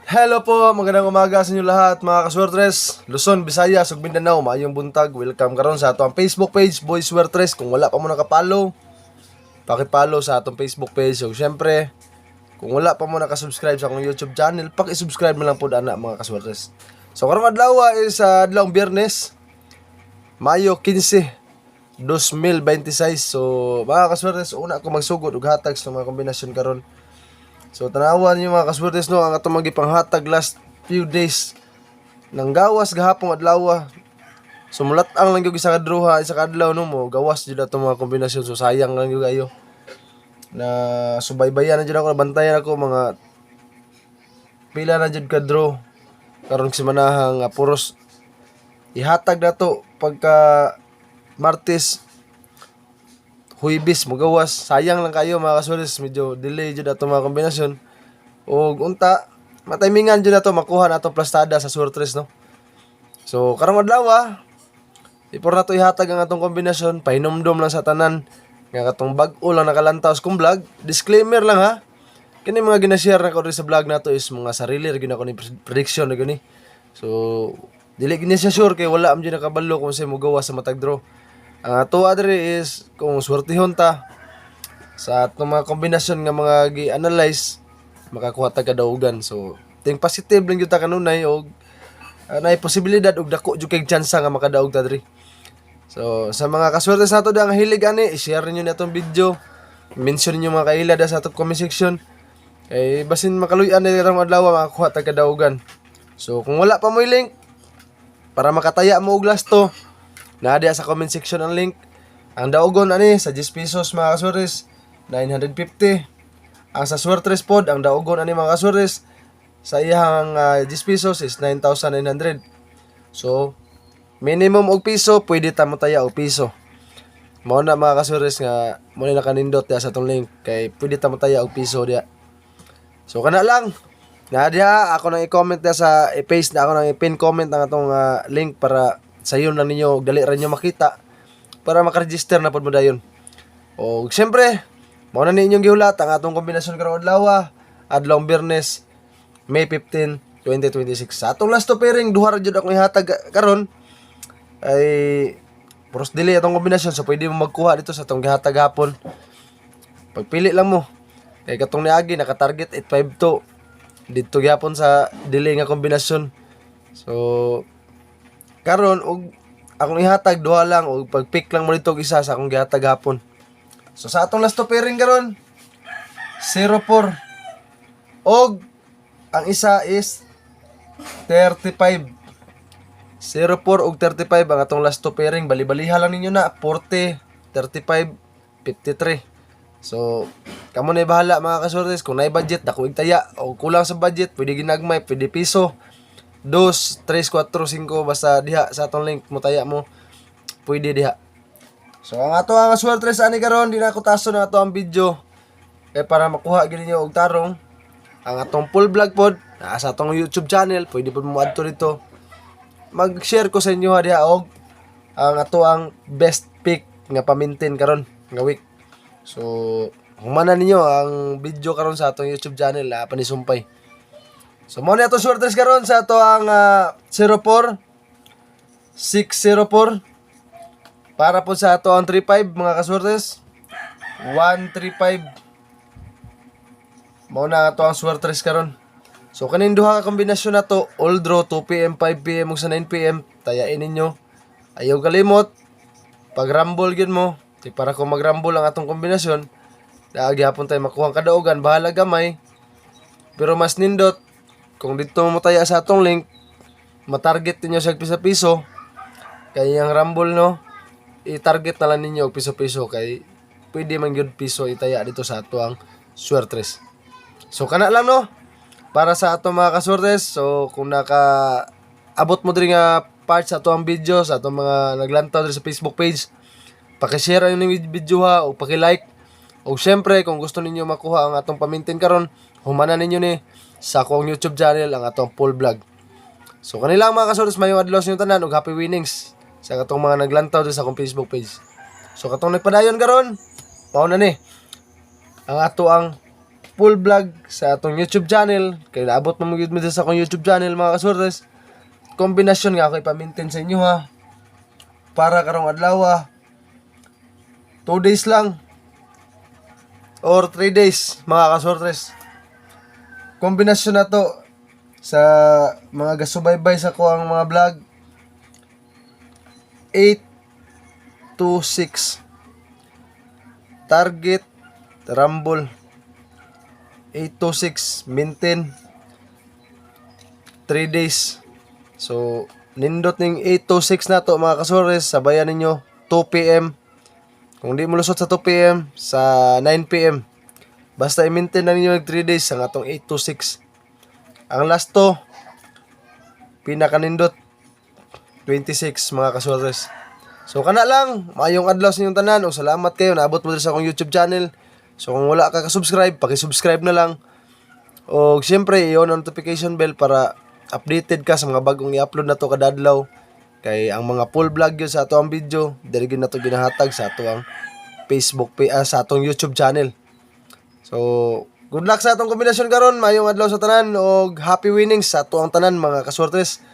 Hello po, magandang umaga sa inyo lahat mga kaswertres, Luzon, Visayas, ug Mindanao, maayong buntag. Welcome karon sa atong Facebook page, Boy Swertres. Kung wala pa mo nakapollow, paki-follow sa atong Facebook page. So syempre, kung wala pa mo nakasubscribe sa akong YouTube channel, paki-subscribe mo lang po ana mga kaswertres. So karong adlaw is adlawng Biyernes, Mayo 15, 2026. So mga kaswertres, una ko magsugod og hatag sa mga kombinasyon karon. So tanawan niyo mga kaswertes no, ang atong magipanghatag last few days nang gawas gahapon adlaw. Sumulat ang lang gyud isa ka druha, isa ka adlaw no mo gawas jud atong mga kombinasyon. So sayang lang gyud ayo. Na subaybayan na jud ako, bantayan ako mga pila na jud ka draw karon simanahang puros ihatag nato pagka Martes, Huwebes magawas. Sayang lang kayo mga kaswertes, medyo delay jud ato mga kombinasyon. Og unta matimingan jud nato makuha nato plastada sa Swertres no. So karong adlaw before nato ihatag ang atong kombinasyon, pahinomdom lang sa tanan nga katong bag-o lang nakalantaw kong vlog. Disclaimer lang ha. Kini mga gina-share na ko sa vlog nato is mga sarili ra gyud ako ni prediction na gani. So dili gini siya sure kay wala am jud nakabalo kung sa mo gawa sa matag draw. Ang ato adre is kung swertihon ta sa atong mga kombinasyon nga mga gi-analyze, makakuha ta kadaugan. So ting positive lang gyud ta kanunay og nay posibilidad og dako jud kay chance nga makadaog ta diri. So sa mga kaswertes nato da nga hilig ani, i-share niyo na atong video, mention niyo mga kaila da sa atong comment section. Kay basin makaluy-an na karong adlaw makakuha ta kadaugan. So kung wala pa mo link para makataya mo og lasto, naa diha sa comment section ang link. Ang daugon ani sa 10 pesos mga kaswertes, 950. Ang sa Swertres pod, ang daugon ani mga kaswertes sa iyang 10 pesos is 9,900. So minimum og piso, pwede ta mo taya og piso. Mao na mga kaswertes nga mo na kanindot diha sa tong link kay pwede ta mo taya og piso diha. So kana lang. Na diha ako nang i-comment diha sa i-paste na ako nang i-pin comment ang atong link para sa iyo lang ninyo dali ra nyo makita para maka-register na pod mo dayon. O siyempre, mao na ninyong gihulat ang atong kombinasyon karong adlaw, adlawng Biyernes, May 15, 2026. Sa atong last pairing duha ra jud akong ihatag karon ay puros dili atong kombinasyon, so pwede mo magkuha dito sa atong gihatag hapon. Pagpili lang mo. Kay katong niagi naka-target 852 dito gyapon sa dili nga kombinasyon. So karon og akong ihatag duha lang og pag-pick lang mo dito isa sa akong gihatag hapon. So sa atong last pairing karon 04 og ang isa is 35. 04 og 35 ang atong last pairing. Bali-baliha lang ninyo na 40, 35, 53. So kamo na bahala mga kaswertes kung nay budget dako igtaya o kulang sa budget pwede ginagmay, pwede piso 2, 3, 4, 5 basta diha sa atong link mo taya mo pwede diha. So ang ato ang Swertres ani karon di na ako taso na ato ang video kay para makuha gid niyo og tarong ang atong full vlog pod sa atong YouTube channel. Pwede pod mo adto dito, mag-share ko sa inyo diha og ang ato ang best pick nga pamintin karon nga week. So humana ninyo ang video karon sa atong YouTube channel panisumpay. So mo na ato Swertres karon sa ato ang 04 604 para po sa ato ang 35 mga kaswertes 135. Mo na ato ang Swertres karon. So kaning duha ka kombinasyon nato all draw 2 PM, 5 PM ug sa 9 PM tayain ninyo. Ayaw kalimot pag rumble gyud mo, di para kung mag-rumble ang atong kombinasyon, daagi hapon tayo makuha ang kadaugan, bahala gamay. Pero mas nindot kung dito mo taya sa atong link, matarget ninyo sa piso-piso. Kaya yung rumble no, i-target na lang ninyo piso-piso kay pwede man gyud piso itaya dito sa ato ang Swertres. So kana lang no para sa ato mga kaswertes. So kung naka abot mo diri nga part sa ato ang video sa ato mga naglantaw diri sa Facebook page, paki-share ang video ha o paki-like. O syempre kung gusto ninyo makuha ang atong pamintin karon, humana ninyo ni sa akong YouTube channel ang atong full vlog. So kanila mga kaswertes, mayong adlaw sa inyo tanan ug happy winnings sa katong mga naglantaw diri sa akong Facebook page. So katong nagpadayon karon, mao na ni ang ato ang full vlog sa atong YouTube channel. Kaya naabot mo mga mo sa akong YouTube channel mga kaswertres. Kombinasyon nga ako ipamintin sa inyo ha. Para karong adlaw 2 days lang or 3 days mga kaswertres. Kombinasyon na to sa mga gasubaybay sa ko ang mga vlog. 8 to 6 target rumble, 8 to 6 maintain 3 days. So nindot ning 8 to 6 na to mga kasores, sabayan ninyo 2 PM. Kung di mo lusot sa 2 PM, sa 9 PM. Basta i-maintain na ninyo 3 days ang atong 8 to 6. Ang last to pinakanindot 26 mga kasores. So kana lang, maayong adlaw sa inyong tanan. O salamat kayo, naabot mo din sa akong YouTube channel. So kung wala ka ka-subscribe, paki-subscribe na lang. O siyempre, i-on ang notification bell para updated ka sa mga bagong i-upload na to kada adlaw. Kay ang mga full vlog yun sa ato ang video, dili gyud na to ginahatag sa ato ang Facebook page, sa atong YouTube channel. So good luck sa atong kombinasyon karon, maayong adlaw sa tanan og happy winnings sa ato ang tanan mga kaswertres.